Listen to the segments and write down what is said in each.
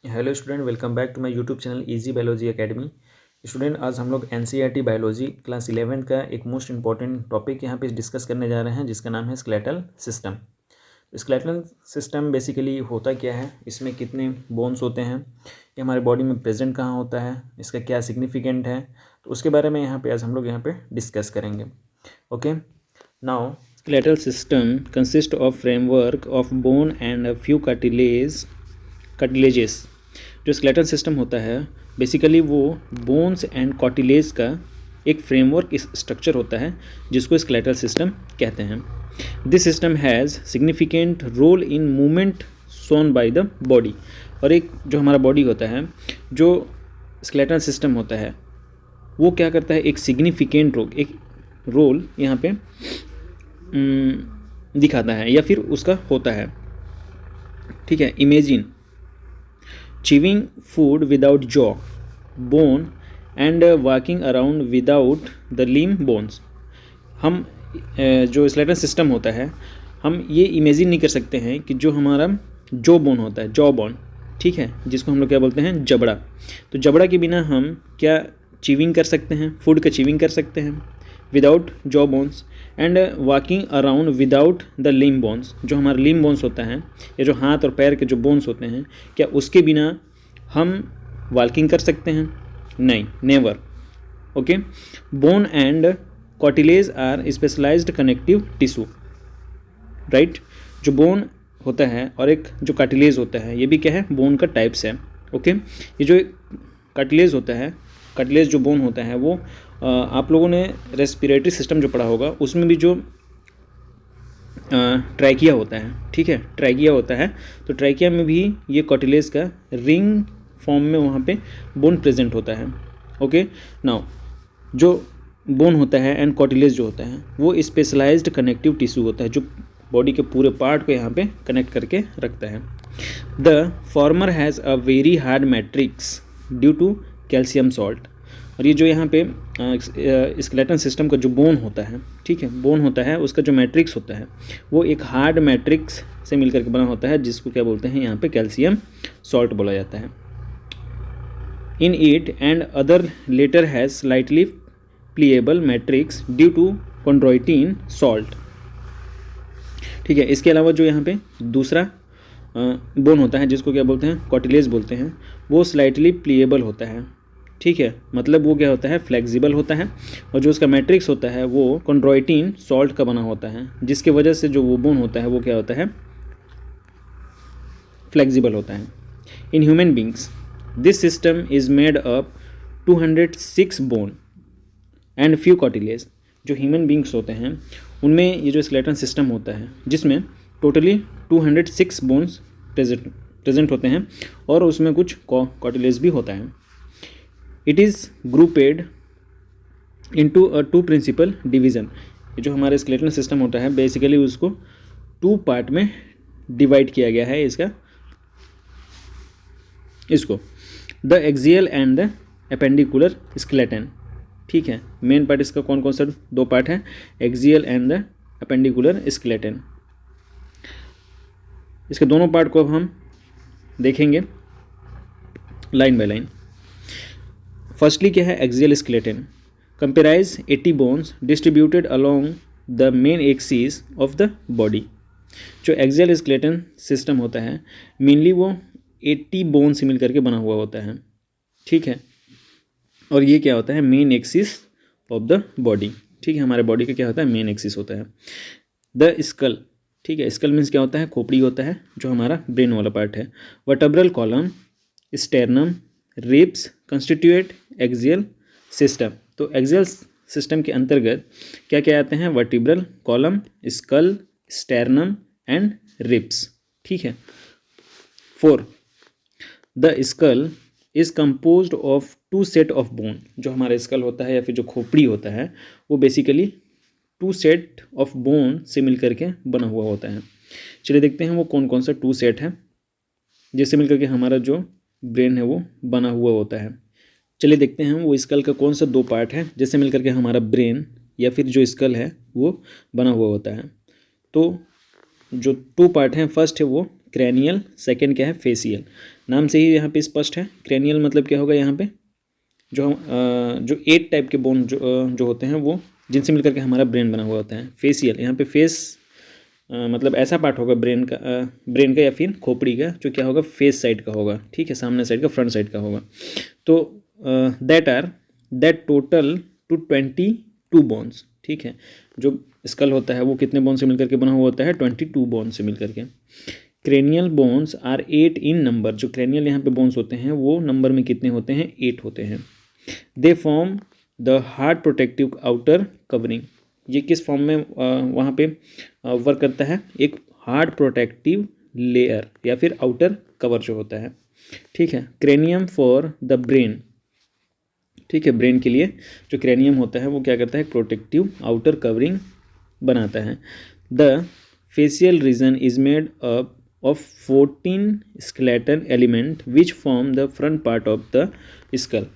Hello student, welcome back to my YouTube channel easy biology academy. Student, आज हम लोग NCERT biology class 11 का एक मोस्ट इंपॉर्टेंट टॉपिक यहाँ पे डिस्कस करने जा रहे हैं, जिसका नाम है skeletal system. Skeletal system basically होता क्या है, इसमें कितने बोन्स होते हैं, ये हमारे बॉडी में प्रेजेंट कहाँ होता है, इसका क्या सिग्निफिकेंट है, तो उसके बारे में यहाँ पे आज हम लोग यहाँ पे डिस्कस करेंगे। Okay, now skeletal system consist of framework of bone and a few cartilages. जो स्केलेटल सिस्टम होता है बेसिकली वो बोन्स एंड कार्टिलेज का एक फ्रेमवर्क स्ट्रक्चर होता है, जिसको स्केलेटल सिस्टम कहते हैं। This system has significant role in movement shown by the body. और एक जो हमारा बॉडी होता है, जो स्केलेटल सिस्टम होता है, वो क्या करता है, एक सिग्निफिकेंट रोल यहाँ पे दिखाता है या फिर उसका होता है। ठीक है, imagine chewing food without jaw, bone and walking around without the limb bones। हम जो स्केलेटल सिस्टम होता है, हम ये इमेजिन नहीं कर सकते हैं कि जो हमारा जॉ बोन होता है, जॉ बोन, ठीक है, जिसको हम लोग क्या बोलते हैं, जबड़ा। तो जबड़ा के बिना हम क्या चीविंग कर सकते हैं, फूड का चीविंग कर सकते हैं without jaw bones, and walking around without the limb bones. जो हमारा लिम्ब बोन्स होता है या जो हाथ और पैर के जो बोन्स होते हैं, क्या उसके बिना हम वॉकिंग कर सकते हैं? नहीं, never. Okay, bone and cartilage are specialised connective tissue, right. जो बोन होता है और एक जो कार्टिलेज होता है, ये भी क्या है, बोन का टाइप्स है। ओके, ये जो कार्टिलेज होता है, कार्टिलेज जो बोन होता है, वो आप लोगों ने रेस्पिरेटरी सिस्टम जो पढ़ा होगा, उसमें भी जो ट्रैकिया होता है, ठीक है, ट्रैकिया होता है, तो ट्रैकिया में भी ये कार्टिलेज का रिंग फॉर्म में वहाँ पे बोन प्रेजेंट होता है। ओके, नाउ जो बोन होता है एंड कार्टिलेज जो होता है, वो स्पेशलाइज्ड कनेक्टिव टिश्यू होता है, जो बॉडी के पूरे पार्ट को यहाँ पे कनेक्ट करके रखता है। The former has a very hard matrix due to calcium salt. और ये जो यहाँ पे स्केलेटल सिस्टम का जो बोन होता है, ठीक है, बोन होता है, उसका जो मैट्रिक्स होता है वो एक हार्ड मैट्रिक्स से मिलकर के बना होता है, जिसको क्या बोलते हैं, यहाँ पे कैल्शियम सॉल्ट बोला जाता है। In it and other latter has slightly pliable matrix due to chondroitin salt. ठीक है, इसके अलावा जो यहाँ पे दूसरा बोन होता है, जिसको क्या बोलते हैं, कार्टिलेज बोलते हैं, वो स्लाइटली प्लीएबल होता है। ठीक है, मतलब वो क्या होता है, फ्लेक्सिबल होता है, और जो उसका मैट्रिक्स होता है वो कॉन्ड्रोइटिन सॉल्ट का बना होता है, जिसके वजह से जो वो बोन होता है वो क्या होता है, फ्लेक्सिबल होता है। In human beings this system is made up 206 bone and few cartilage. जो ह्यूमन बींग्स होते हैं उनमें ये जो स्केलेटल सिस्टम होता है, जिसमें टोटली 206 बोन्स प्रेजेंट होते हैं, और उसमें कुछ कार्टिलेज भी होता है। It is grouped into a two principal division. ये जो हमारा स्केलेटल सिस्टम होता है, बेसिकली उसको 2 पार्ट में डिवाइड किया गया है। इसको the axial and the appendicular skeleton. ठीक है, मेन पार्ट इसका कौन कौन सा 2 पार्ट है, axial and the appendicular skeleton. इसके दोनों पार्ट को अब हम देखेंगे लाइन बाय लाइन। फर्स्टली क्या है, axial skeleton comprises 80 bones distributed along the main axis of the body. जो एक्सियल स्केलेटन सिस्टम होता है, मेनली वो 80 बोन से मिलकर के बना हुआ होता है। ठीक है, और ये क्या होता है, main axis of the body. ठीक है, हमारे बॉडी का क्या होता है, मेन एक्सिस होता है। द स्कल, ठीक है, स्कल मीन्स क्या होता है, खोपड़ी होता है, जो हमारा ब्रेन वाला पार्ट है। Vertebral column, sternum, ribs constitute axial system. तो एक्सियल सिस्टम के अंतर्गत क्या क्या आते हैं, vertebral column, skull, sternum and ribs. ठीक है। 4, the skull is composed of 2 set of bone. जो हमारा स्कल होता है या फिर जो खोपड़ी होता है, वो बेसिकली 2 सेट ऑफ बोन से मिलकर के बना हुआ होता है। चलिए देखते हैं वो कौन कौन सा 2 सेट है, जिससे मिलकर के हमारा जो ब्रेन है वो बना हुआ होता है। चलिए देखते हैं वो स्कल का कौन सा 2 पार्ट है, जिससे मिलकर के हमारा ब्रेन या फिर जो स्कल है वो बना हुआ होता है। तो जो 2 पार्ट हैं, फर्स्ट है वो क्रैनियल, सेकंड क्या है, फेसियल। नाम से ही यहाँ पे स्पष्ट है। क्रेनियल मतलब क्या होगा यहाँ पे, जो हम जो 8 टाइप के बोन जो होते हैं वो जिनसे मिलकर के हमारा ब्रेन बना हुआ होता है। फेसियल, यहाँ पे फेस मतलब ऐसा पार्ट होगा ब्रेन का या फिर खोपड़ी का, जो क्या होगा फेस साइड का होगा, ठीक है, सामने साइड का, फ्रंट साइड का होगा। तो दैट टोटल टू 22 बोन्स, ठीक है। जो स्कल होता है वो कितने बोन से मिलकर के बना हुआ होता है, 22 बोन से मिलकर के। Cranial bones are 8 in number, जो क्रेनियल यहाँ पे बोन्स होते हैं वो नंबर में कितने होते हैं, 8 होते हैं। They form the hard protective outer covering, ये किस फॉर्म में वहाँ पे वर्क करता है, एक हार्ड प्रोटेक्टिव लेयर या फिर आउटर कवर जो होता है, ठीक है। क्रेनियम फॉर द ब्रेन, ठीक है, ब्रेन के लिए जो क्रेनियम होता है वो क्या करता है, प्रोटेक्टिव आउटर कवरिंग बनाता है। The facial region is made up of 14 skeleton element which form the front part of the skull,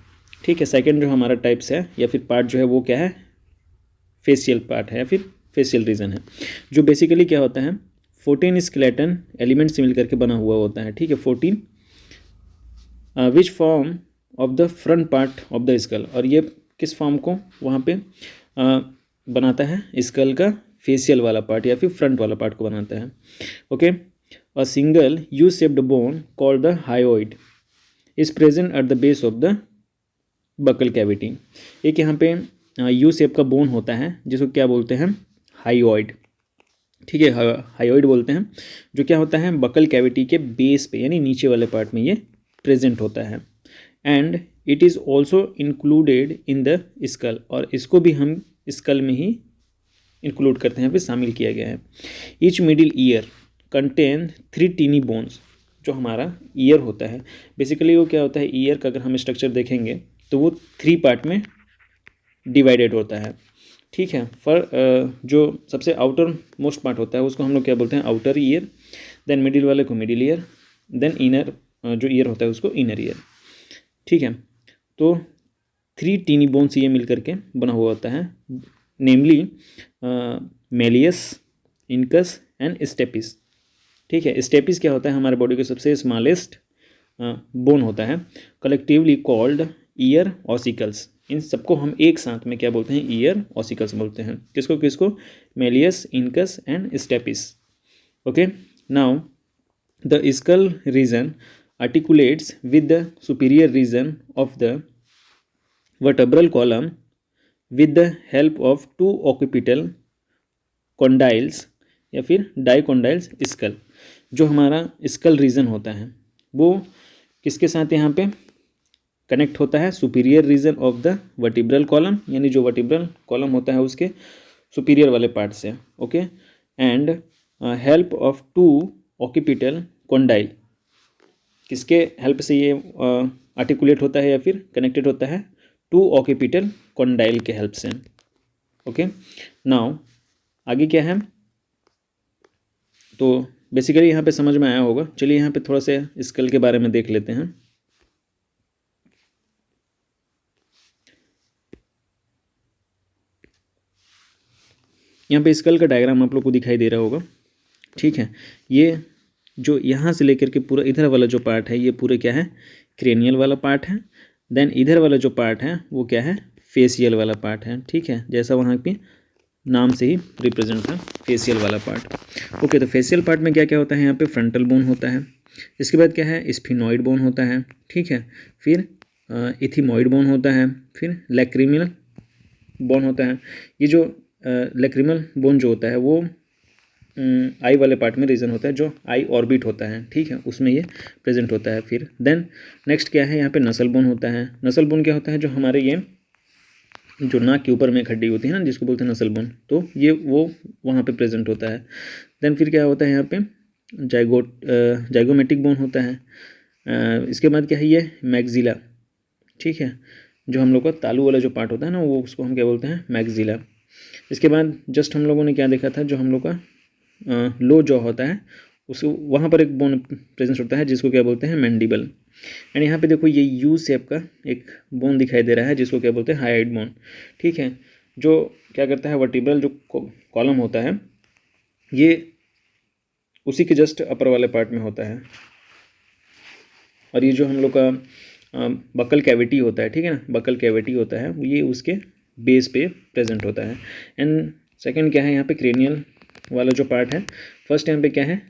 ठीक है। सेकंड जो हमारा टाइप्स है या फिर पार्ट जो है वो क्या है, फेशियल पार्ट है या फिर फेशियल रीजन है, जो बेसिकली क्या होता है 14 स्केलेटन एलिमेंट से मिलकर के बना हुआ होता है, ठीक है, 14 which form of the front part of the school, और ये किस फॉर्म को वहाँ पे बनाता है, स्कल का फेशियल वाला पार्ट या फिर फ्रंट वाला पार्ट को बनाता है। Okay, a single U shaped bone called the hyoid is present at the base of the buccal cavity. एक यहाँ पे यू शेप का बोन होता है जिसको क्या बोलते हैं, हायोइड, ठीक है, हायोइड बोलते हैं, जो क्या होता है बकल कैविटी के बेस पे यानी नीचे वाले पार्ट में ये प्रेजेंट होता है। And it is also included in the skull, और इसको भी हम स्कल में ही इंक्लूड करते हैं, फिर शामिल किया गया है। Each middle ear contain 3 tiny bones, जो हमारा ईयर होता है बेसिकली वो क्या होता है, ईयर का अगर हम स्ट्रक्चर देखेंगे तो वो 3 पार्ट में डिवाइडेड होता है, ठीक है। पर जो सबसे आउटर मोस्ट पार्ट होता है उसको हम लोग क्या बोलते हैं, आउटर ईयर, देन मिडिल वाले को मिडिल ईयर, देन इनर जो ईयर होता है उसको इनर ईयर, ठीक है। तो 3 टीनी बोन्स ये मिल करके बना हुआ होता है, नेमली मेलियस, इनकस एंड स्टेपिस, ठीक है। स्टेपिस क्या होता है, हमारे बॉडी का सबसे स्मॉलेस्ट बोन होता है, कलेक्टिवली कॉल्ड ईयर ऑसिकल्स। इन सबको हम एक साथ में क्या बोलते हैं, ईयर ऑसिकल्स बोलते हैं। किसको किसको, malleus, incus and stapes. Okay, now the skull region articulates with the superior region of the vertebral column with the help of 2 occipital condyles या फिर डाइकोंडाइल्स स्कल। जो हमारा स्कल रीजन होता है वो किसके साथ यहाँ पे कनेक्ट होता है, superior region of the vertebral column, यानी जो वर्टिब्रल कॉलम होता है उसके सुपीरियर वाले पार्ट से। Okay, and help of 2 occipital condyle, किसके हेल्प से ये आर्टिकुलेट होता है या फिर कनेक्टेड होता है, 2 ऑक्यूपिटल कॉन्डाइल के हेल्प से। ओके, नाउ आगे क्या है, तो बेसिकली यहाँ पे समझ में आया होगा। चलिए यहाँ पे थोड़ा सा स्कल के बारे में देख लेते हैं। यहाँ पे स्कल का डायग्राम आप लोग को दिखाई दे रहा होगा, ठीक है। ये जो यहाँ से लेकर के पूरा इधर वाला जो पार्ट है ये पूरे क्या है, क्रेनियल वाला पार्ट है। देन इधर वाला जो पार्ट है वो क्या है, फेशियल वाला पार्ट है, ठीक है, जैसा वहाँ पे नाम से ही रिप्रेजेंट था, फेशियल वाला पार्ट। ओके, तो फेशियल पार्ट में क्या क्या होता है, यहाँ पे फ्रंटल बोन होता है, इसके बाद क्या है, स्फिनॉइड बोन होता है, ठीक है, फिर इथिमॉइड बोन होता है, फिर लैक्रिमल बोन होता है। ये जो लैक्रिमल बोन जो होता है वो आई वाले पार्ट में रीजन होता है, जो आई ऑर्बिट होता है, ठीक है, उसमें ये प्रेजेंट होता है। फिर देन नेक्स्ट क्या है, यहाँ पे नसल बोन होता है। नसल बोन क्या होता है, जो हमारे ये जो नाक के ऊपर में एक हड्डी होती है ना जिसको बोलते हैं नसल बोन, तो ये वो वहाँ पे प्रेजेंट होता है। देन फिर क्या होता है, यहाँ पे जाइगोमेटिक बोन होता है। इसके बाद क्या है, ये मैग्जिला, ठीक है, जो हम लोग का तालू वाला जो पार्ट होता है ना वो उसको हम क्या बोलते हैं, मैग्जिला। इसके बाद जस्ट हम लोगों ने क्या देखा था, जो हम लोग का लो जॉ होता है उसको वहाँ पर एक बोन प्रेजेंस होता है जिसको क्या बोलते हैं, मैंडिबल। एंड यहाँ पे देखो ये यू शेप का एक बोन दिखाई दे रहा है जिसको क्या बोलते हैं, हायोइड बोन, ठीक है, जो क्या करता है, वर्टिब्रल जो कॉलम होता है ये उसी के जस्ट अपर वाले पार्ट में होता है। और ये जो हम लोग का बकल कैविटी होता है, ठीक है ना, बकल कैविटी होता है, ये उसके बेस पे प्रेजेंट होता है। एंड सेकंड क्या है यहाँ पे, क्रेनियल वाला जो पार्ट है। फर्स्ट यहाँ पे क्या है,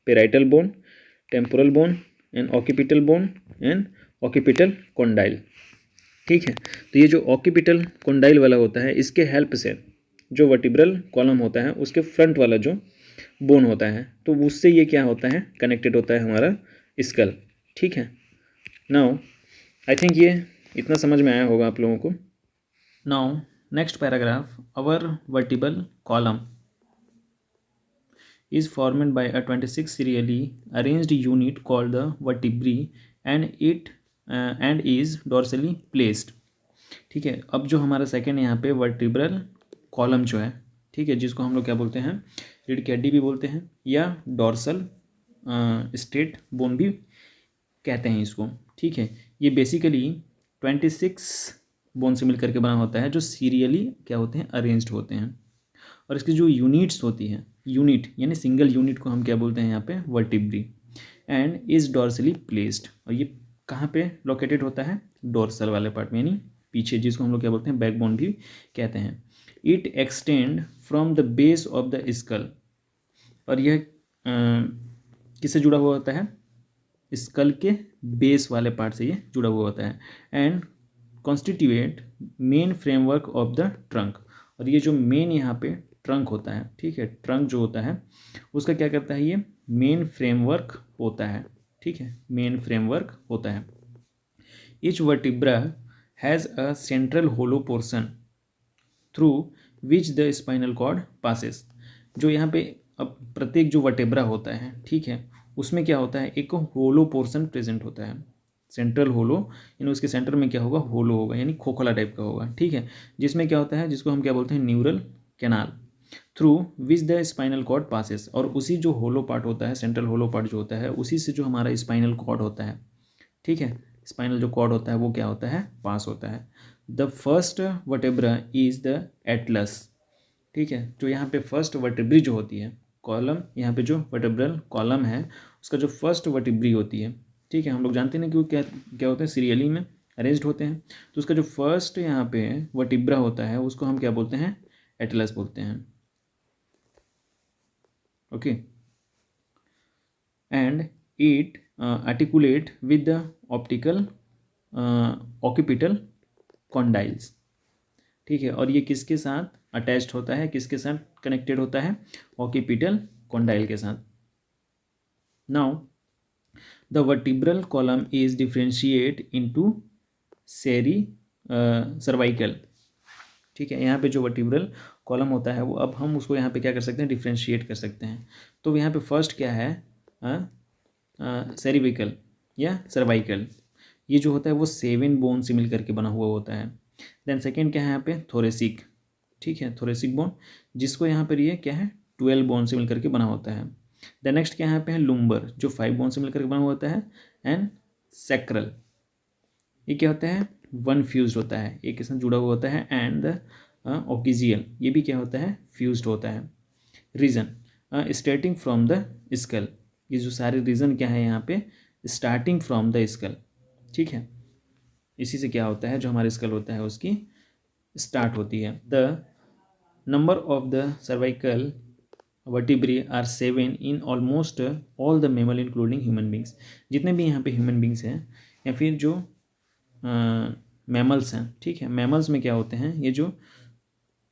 parietal bone, temporal bone and occipital bone and occipital condyle, ठीक है। तो ये जो ऑक्यूपिटल कॉन्डाइल वाला होता है, इसके हेल्प से जो वर्टिब्रल कॉलम होता है उसके फ्रंट वाला जो बोन होता है, तो उससे ये क्या होता है, कनेक्टेड होता है हमारा स्कल, ठीक है। नाउ आई थिंक ये इतना समझ में आया होगा आप लोगों को। Now next paragraph, our vertebral column is formed by a 26 serially arranged unit called the vertebrae and is dorsally placed, ठीक है। अब जो हमारा सेकेंड यहाँ पे वर्टिब्रल कॉलम जो है, ठीक है, जिसको हम लोग क्या बोलते हैं, रीढ़ की हड्डी भी बोलते हैं या डॉर्सल स्ट्रेट बोन भी कहते हैं इसको, ठीक है। ये बेसिकली 26 बोन से मिलकर के बना होता है, जो सीरियली क्या होते हैं, अरेंज्ड होते हैं। और इसकी जो यूनिट्स होती हैं, यूनिट यानी सिंगल यूनिट को हम क्या बोलते हैं यहाँ पे, vertebrae, and is dorsally placed, और ये कहाँ पे लोकेटेड होता है, डोर्सल वाले पार्ट में, यानी पीछे, जिसको हम लोग क्या बोलते हैं, बैकबोन भी कहते हैं। It extend from the base of the school, और यह किससे जुड़ा हुआ होता है, स्कल के बेस वाले पार्ट से ये जुड़ा हुआ होता है। And constitute main framework of the trunk, और ये जो मेन यहाँ पे ट्रंक होता है, ठीक है, ट्रंक जो होता है उसका क्या करता है, ये मेन फ्रेमवर्क होता है, ठीक है, मेन फ्रेमवर्क होता है। Each vertebra has a central hollow portion through which the spinal cord passes, जो यहाँ पे अब प्रत्येक जो वर्टेब्रा होता है, ठीक है, उसमें क्या होता है, एक होलो पोर्सन प्रेजेंट होता है, सेंट्रल होलो, यानी उसके सेंटर में क्या होगा, होलो होगा, यानी खोखला टाइप का होगा, ठीक है, जिसमें क्या होता है, जिसको हम क्या बोलते हैं, neural canal, through which the spinal cord passes, और उसी जो होलो पार्ट होता है, सेंट्रल होलो पार्ट जो होता है, उसी से जो हमारा स्पाइनल कॉर्ड होता है, ठीक है, स्पाइनल जो कॉर्ड होता है वो क्या होता है, पास होता है। The first vertebra is the Atlas, ठीक है, जो यहाँ पे फर्स्ट वर्टेब्री जो होती है, कॉलम, यहाँ पे जो वर्टेब्रल कॉलम है उसका जो फर्स्ट वर्टेब्री होती है, ठीक है, हम लोग जानते हैं ना कि वो क्या क्या होते हैं, सीरियली में अरेंज्ड होते हैं, तो उसका जो फर्स्ट यहाँ पे वर्टिब्रा होता है उसको हम क्या बोलते हैं, एटलस बोलते हैं, okay. And it articulate with the optical occipital condyles, ठीक है, और ये किसके साथ अटैच्ड होता है, किसके साथ कनेक्टेड होता है, ऑक्यूपिटल कॉन्डाइल के साथ। Now the vertebral column is differentiate into cervical, ठीक है, यहाँ पे जो वर्टिब्रल कॉलम होता है वो अब हम उसको यहाँ पे क्या कर सकते हैं, डिफ्रेंशिएट कर सकते हैं। तो यहाँ पे फर्स्ट क्या है, सेरिविकल या सर्वाइकल, ये जो होता है वो 7 बोन से मिल करके बना हुआ होता है। देन सेकेंड क्या है यहाँ पे, थोरेसिक, ठीक है, थोरेसिक बोन, जिसको यहाँ पर ये क्या है, 12 बोन से मिलकर के बना होता है। द नेक्स्ट क्या यहाँ पे है, लुम्बर, जो 5 बोन से मिलकर के बना हुआ होता है। एंड सैक्रल, ये क्या होता है, 1 फ्यूज्ड होता है, एक के साथ जुड़ा हुआ होता है। एंड द ओकिजियल, ये भी क्या होता है, फ्यूज्ड होता है। Region starting from the skull, ये जो सारे रीजन क्या है यहाँ पे, स्टार्टिंग फ्रॉम द स्कल, ठीक है, इसी से क्या होता है, जो हमारा स्कल होता है उसकी स्टार्ट होती है। The number of the cervical vertebrae are 7 in almost all the mammal including human beings, जितने भी यहाँ पे ह्यूमन बींग्स हैं या फिर जो मैमल्स हैं, ठीक है, मैमल्स में क्या होते हैं, ये जो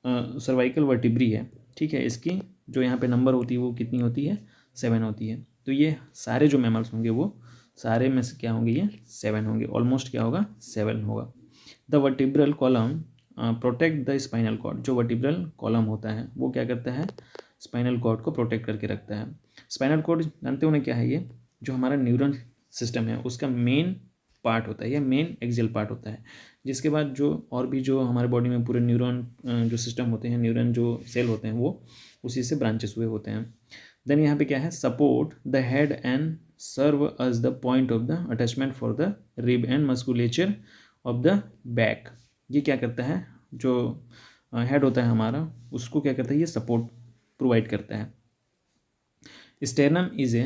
सर्वाइकल वर्टिब्री है, ठीक है, इसकी जो यहाँ पे नंबर होती है वो कितनी होती है, 7 होती है। तो ये सारे जो मैमल्स होंगे वो सारे में से क्या होंगे, ये 7 होंगे, ऑलमोस्ट क्या होगा, 7 होगा। The vertebral column protect the spinal cord, जो वर्टिब्रल कॉलम होता है वो क्या करता है, स्पाइनल कॉर्ड को प्रोटेक्ट करके रखता है। स्पाइनल कॉर्ड जानते हो ना क्या है, ये जो हमारा न्यूरल सिस्टम है उसका मेन पार्ट होता है या मेन एक्सियल पार्ट होता है, जिसके बाद जो और भी जो हमारे बॉडी में पूरे न्यूरॉन जो सिस्टम होते हैं, न्यूरॉन जो सेल होते हैं वो उसी से ब्रांचेस हुए होते हैं। देन यहाँ पे क्या है, support the head and serve as the point of the attachment for the rib and musculature of the back, ये क्या करता है, जो हेड होता है हमारा उसको क्या करता है, ये सपोर्ट प्रोवाइड करता है। Sternum is a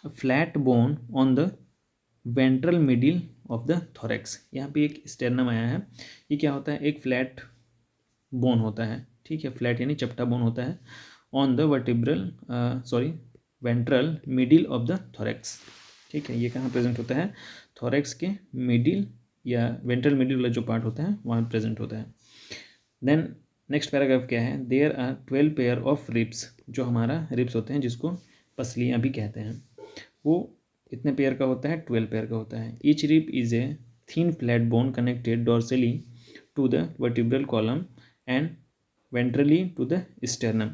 flat bone on the ventral middle of the thorax. यहाँ पे एक स्टेरनम आया है, ये क्या होता है, एक फ्लैट बोन होता है, ठीक है, फ्लैट यानी चपटा बोन होता है on the ventral middle of the thorax, ठीक है। ये कहाँ प्रेजेंट होता है, थोरेक्स के मिडिल या वेंट्रल मिडिल वाला जो पार्ट होता है वहाँ प्रेजेंट होता है। देन नेक्स्ट पैराग्राफ क्या है, there are 12 pair of ribs, जो हमारा रिब्स होते हैं जिसको पसलियाँ भी कहते हैं, वो कितने पेयर का होता है, 12 पेयर का होता है। Each rib is a thin flat bone connected dorsally to the vertebral column and ventrally to the sternum,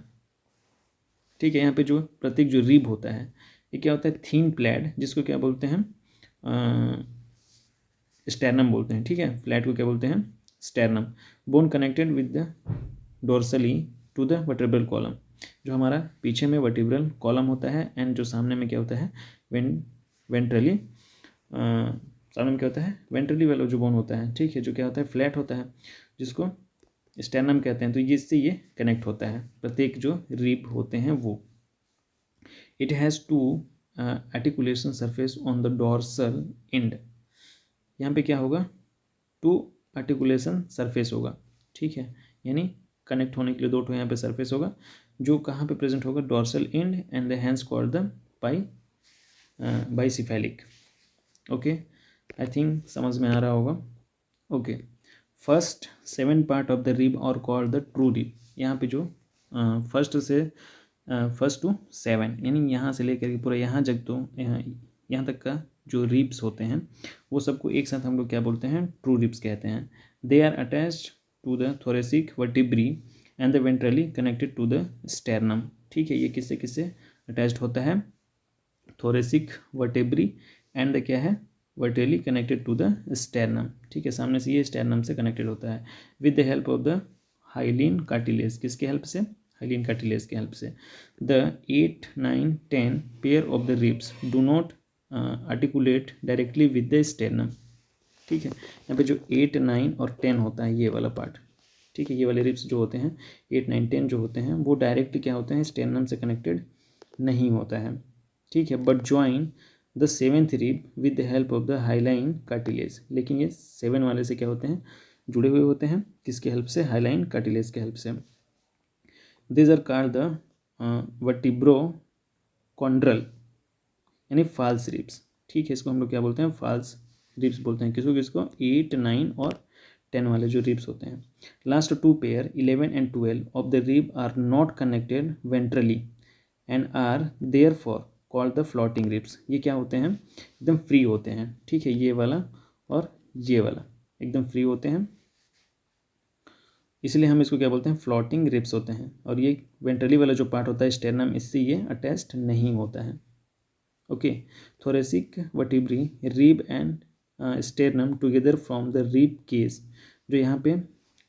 ठीक है। यहाँ पे जो प्रत्येक जो रिब होता है ये क्या होता है, थिन प्लेड, जिसको क्या बोलते हैं, स्टर्नम बोलते हैं, ठीक है। फ्लैट को क्या बोलते हैं, sternum. Bone connected with the dorsally to the vertebral column, जो हमारा पीछे में वर्टिब्रल कॉलम होता है एंड जो सामने में क्या होता है, वेंट्रली, सामने में क्या होता है, वेंट्रली वाला जो बोन होता है, ठीक है, जो क्या होता है, फ्लैट होता है, जिसको स्टर्नम कहते हैं। तो ये इससे ये कनेक्ट होता है, प्रत्येक जो रिब होते हैं वो। It has two articulation surface on the dorsal end, यहाँ पे क्या होगा, टू आर्टिकुलेशन सरफेस होगा, ठीक है, यानी कनेक्ट होने के लिए दो ठो यहाँ पे सरफेस होगा, जो कहाँ पे प्रेजेंट होगा, dorsal end and the hands called the bicephalic. Okay, I think समझ में आ रहा होगा। Okay, first 7 part of the rib are called the true rib. यहाँ पे जो फर्स्ट टू 7 यानी यहाँ से लेकर के पूरा यहाँ जग तो यहाँ तक का जो रिब्स होते हैं वो सबको एक साथ हम लोग क्या बोलते हैं, ट्रू रिब्स कहते हैं। They are attached to the thoracic vertebrae and the ventrally connected to the sternum, ठीक है। ये किससे किससे अटैच्ड होता है, थोरेसिक वर्टिब्री एंड द क्या है, वर्टिब्रली कनेक्टेड टू द स्टेरनम, ठीक है। सामने से ये स्टेरनम से कनेक्टेड होता है with the help of the hyaline cartilage, किसके हेल्प से, हाइलिन कार्टिलेज के हेल्प से। The 8, 9, 10 pair of the ribs do not articulate directly with the sternum, ठीक है। यहाँ पे जो 8, 9 और 10 होता है ये वाला पार्ट, ठीक है, ये वाले रिब्स जो होते हैं 8, 9, 10 जो होते हैं वो डायरेक्टली क्या होते हैं, स्टेरनम से कनेक्टेड नहीं होता है, ठीक है। But join the 7th rib with the help of the hyaline cartilage, लेकिन ये 7 वाले से क्या होते हैं, जुड़े हुए होते हैं, किसके हेल्प से, हाइलाइन कार्टिलेज के हेल्प से। दिस आर कॉल्ड द वर्टिब्रोकॉन्ड्रल यानी फाल्स रिब्स, ठीक है। इसको हम लोग क्या बोलते हैं, फाल्स रिब्स बोलते हैं, किसको किसको, 8, 9 और 10 वाले जो रिब्स होते हैं। Last 2 pair 11 and 12 of the rib are not connected ventrally and are therefore called the floating ribs. ये क्या होते हैं, एकदम फ्री होते हैं, ठीक है, ये वाला और ये वाला एकदम फ्री होते हैं, इसलिए हम इसको क्या बोलते हैं, फ्लोटिंग रिब्स होते हैं। और ये वेंट्रली वाला जो पार्ट होता है स्टेरनम, इससे ये अटैच्ड नहीं होता है। Okay, thoracic vertebrae rib end sternum together from the rib cage, जो यहाँ पे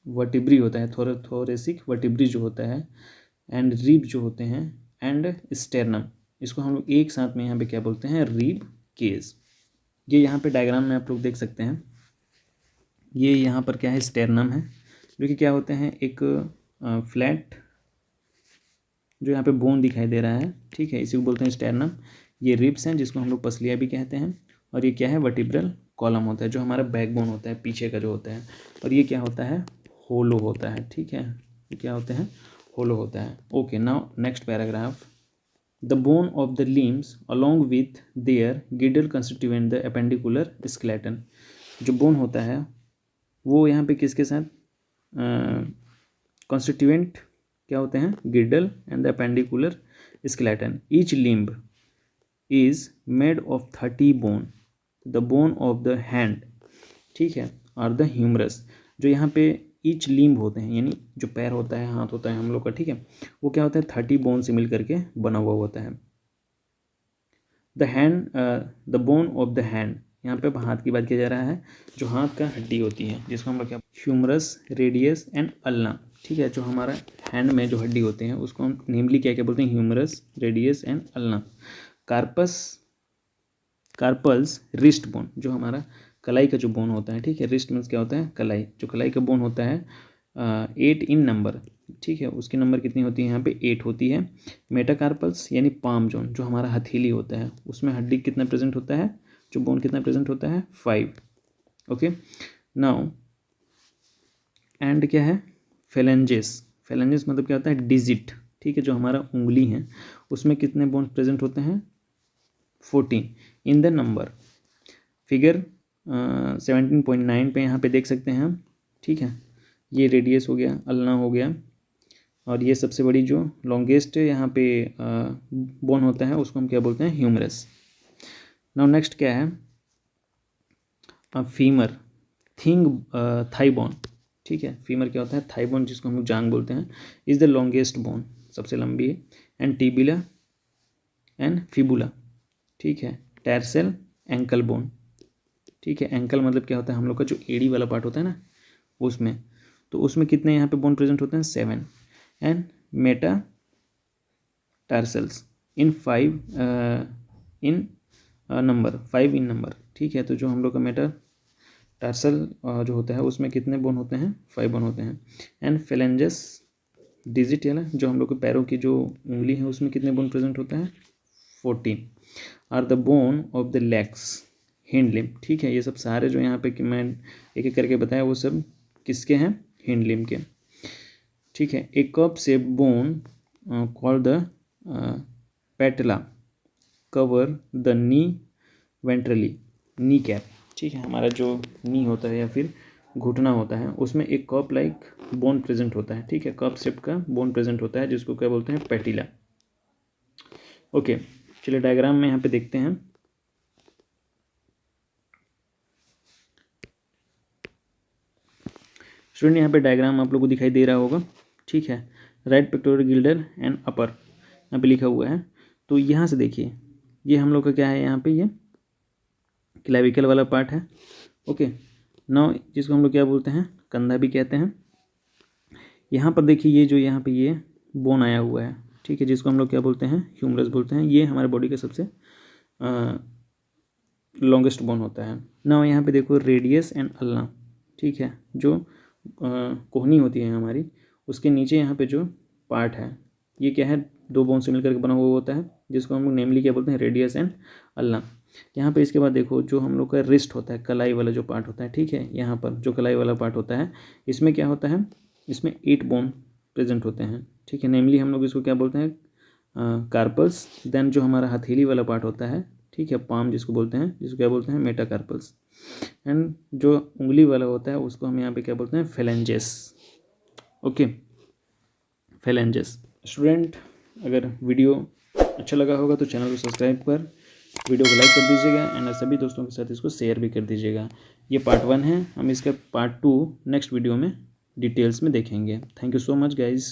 वर्टिब्री होता है, थोरेसिक वर्टिब्री जो होता है एंड रिब जो होते हैं एंड स्टेरनम, इसको हम लोग एक साथ में यहाँ पे क्या बोलते हैं, रिब केस। ये यहाँ पे डायग्राम में आप लोग देख सकते हैं, ये यहाँ पर क्या है, स्टेरनम है, जो कि क्या होते हैं, एक फ्लैट जो यहाँ पे बोन दिखाई दे रहा है, ठीक है, इसी को बोलते हैं स्टेरनम। ये रिब्स हैं जिसको हम लोग पसलियाँ भी कहते हैं, और ये क्या है, वर्टिब्रल कॉलम होता है, जो हमारा बैकबोन होता है पीछे का जो होता है, और ये क्या होता है, होलो होता है, ठीक है, ये क्या होते हैं, होलो होता है। Okay, now next paragraph, the bone of the limbs along with their girdle constituent the appendicular skeleton, जो बोन होता है वो यहाँ पे किसके साथ कॉन्स्टिट्यूएंट क्या होते हैं, girdle and the appendicular skeleton. Each limb is made of 30 bone, the bone of the hand, ठीक है, और द ह्यूमरस, जो यहाँ पे ईच लिम्ब होते हैं यानी जो पैर होता है, हाथ होता है हम लोग का, ठीक है, वो क्या होता है, 30 बोन से मिल करके बना हुआ होता है। The hand, the bone of the hand, यहाँ पे हाथ की बात किया जा रहा है, जो हाथ का हड्डी होती है जिसको हम लोग क्या, ह्यूमरस, रेडियस एंड अल्ना, ठीक है, जो हमारा हैंड में जो हड्डी होते हैं उसको हम नेमली क्या क्या बोलते हैं, humerus, radius and ulna. Carpals wrist bone, जो हमारा कलाई का जो बोन होता है, ठीक है, रिस्ट मीन्स क्या होता है, कलाई, जो कलाई का बोन होता है 8 इन नंबर, ठीक है, उसकी नंबर कितनी होती है यहाँ पे 8 होती है। मेटाकार्पल्स यानी पाम जोन, जो हमारा हथेली होता है, उसमें हड्डी कितना प्रेजेंट होता है, जो बोन कितना प्रेजेंट होता है 5। ओके, नाउ एंड क्या है, फेलेंजेस। फेलेंजेस मतलब क्या होता है, डिजिट, ठीक है, जो हमारा उंगली है उसमें कितने बोन प्रेजेंट होते हैं 14 इन द नंबर। फिगर 17.9 पे यहाँ पे देख सकते हैं हम, ठीक है, ये रेडियस हो गया, अल्ना हो गया, और ये सबसे बड़ी जो लॉन्गेस्ट यहाँ पे बोन होता है उसको हम क्या बोलते हैं, ह्यूमरस। नाउ नेक्स्ट क्या है, फीमर, थाई बोन, ठीक है, फीमर क्या होता है, थाई बोन जिसको हम लोग जांग बोलते हैं, इज द लॉन्गेस्ट बोन, सबसे लंबी है। एंड टिबिला एंड फिबुला, ठीक है, टैरसेल, एंकल बोन, ठीक है, एंकल मतलब क्या होता है, हम लोग का जो एड़ी वाला पार्ट होता है ना उसमें, तो उसमें कितने यहाँ पे बोन प्रेजेंट होते हैं 7। And Meta tarsals in 5 in number, 5 in number, ठीक है, तो जो हम लोग का मेटा टार्सल जो होता है उसमें कितने बोन होते हैं 5 बोन होते हैं। एंड फेलेंजेस डिजिट याला, जो हम लोग के पैरों की जो उंगली है उसमें कितने बोन प्रेजेंट होता है 14 are the bone of the legs, hind limb, ठीक है, ये सब सारे जो यहाँ पे कि मैं एक एक करके बताया वो सब किसके हैं, हिंड लिम्ब के, ठीक है। एक कप से बोन कॉल्ड द पेटला cover the knee ventrally, knee cap, ठीक है, हमारा जो नी होता है या फिर घुटना होता है उसमें एक कप लाइक बोन प्रेजेंट होता है, ठीक है, कप शेप का बोन प्रेजेंट होता है जिसको क्या बोलते हैं, पेटिला। ओके, चलिए डायग्राम में यहाँ पे देखते हैं। स्टूडेंट यहाँ पे डायग्राम आप लोग को दिखाई दे रहा होगा, ठीक है, right pectoral Gilder and upper यहाँ पे लिखा हुआ है। तो यहाँ से देखिए ये हम लोग का क्या है, यहाँ पे ये क्लेविकल वाला पार्ट है। ओके, नाउ जिसको हम लोग क्या बोलते हैं, कंधा भी कहते हैं। यहाँ पर देखिए ये जो यहाँ पे ये बोन आया हुआ है, ठीक है, जिसको हम लोग क्या बोलते हैं, ह्यूमरस बोलते हैं। ये हमारे बॉडी का सबसे लॉन्गेस्ट बोन होता है। नाउ यहाँ पे देखो रेडियस एंड अल्ना, ठीक है, जो कोहनी होती है हमारी, उसके नीचे यहाँ पे जो पार्ट है ये क्या है, 2 बोन से मिलकर बना हुआ होता है, जिसको हम लोग नेमली क्या बोलते हैं, रेडियस एंड अल्ना। यहाँ पे इसके बाद देखो जो हम लोग का रिस्ट होता है, कलाई वाला जो पार्ट होता है, ठीक है, यहाँ पर जो कलाई वाला पार्ट होता है इसमें क्या होता है, इसमें 8 बोन प्रेजेंट होते हैं, ठीक है, नेमली हम लोग इसको क्या बोलते हैं, कार्पल्स। देन जो हमारा हथेली वाला पार्ट होता है, ठीक है, पाम जिसको बोलते हैं, जिसको क्या बोलते हैं, मेटाकार्पल्स। एंड जो उंगली वाला होता है उसको हम यहाँ पे क्या बोलते हैं, फेलेंजेस। Okay, phalanges. स्टूडेंट अगर वीडियो अच्छा लगा होगा तो चैनल को सब्सक्राइब कर वीडियो को लाइक कर दीजिएगा एंड सभी दोस्तों के साथ इसको शेयर भी कर दीजिएगा। ये पार्ट 1 है, हम इसका पार्ट 2 नेक्स्ट वीडियो में डिटेल्स में देखेंगे। Thank you so much guys.